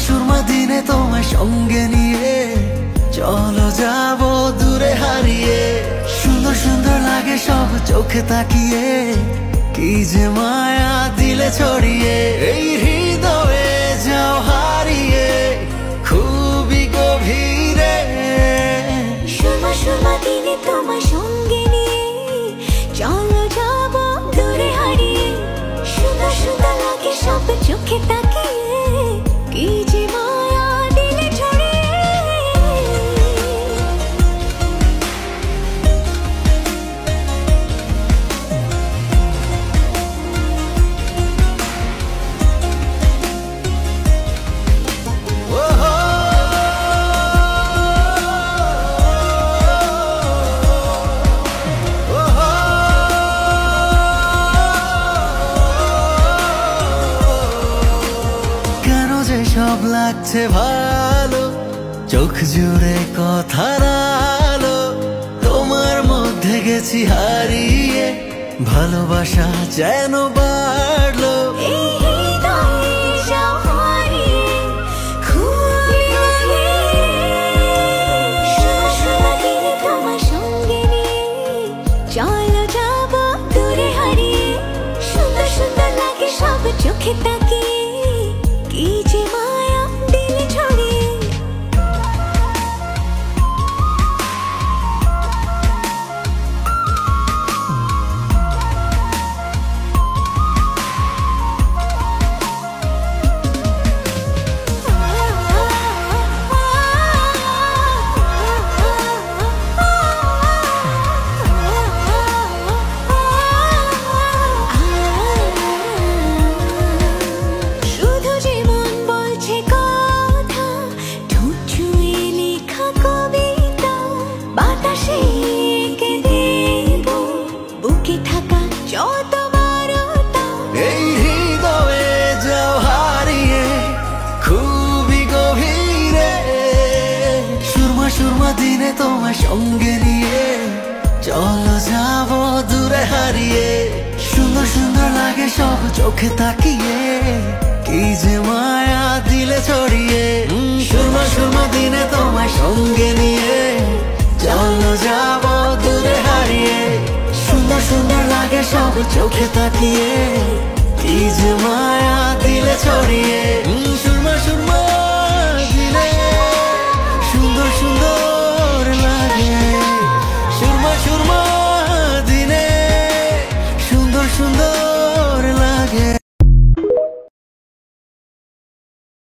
সুরমা দিনে তোমায় সঙ্গে নিয়ে চলো যাব দূরে হারিয়ে। সুন্দর সুন্দর লাগে সব চোখে তাকিয়ে, কি যে মায়া দিলে ছড়িয়ে। এই হৃদয়ে যাও হারিয়ে খুবই গভীরে। সুরমা সুরমা দিনে তোমায় সঙ্গে নিয়ে চলো যাব দূরে হারিয়ে। সুন্দর সুন্দর লাগে সব চোখে তাকিয়ে, কি যে মায়া দিলে ছড়িয়ে। সব লাগছে ভালো, চোখ জুড়ে কথার আলো, তোমার মধ্যে গেছি হারিয়ে, ভালোবাসা যেন বাড়লো। চলো যাব দূরে হারিয়ে। সুন্দর সুন্দর লাগে সব চোখে তাকিয়ে, কি যে মায়া দিলে ছড়িয়ে। এই হৃদয়ে যাও হারিয়ে খুবই গভীরে। সুরমা সুরমা দিনে তোমার সঙ্গে নিয়ে চলো যাব দূরে হারিয়ে। সুন্দর সুন্দর লাগে সব চোখে তাকিয়ে, কি যে মায়া দিলে ছড়িয়ে। সুরমা সুরমা দিনে তোমার সঙ্গে নিয়ে চলো যাব দূরে হারিয়ে। সুন্দর সুন্দর লাগে সব চোখে তাকিয়ে, কি যে মায়া দিলে ছড়িয়ে। সুরমা সুরমা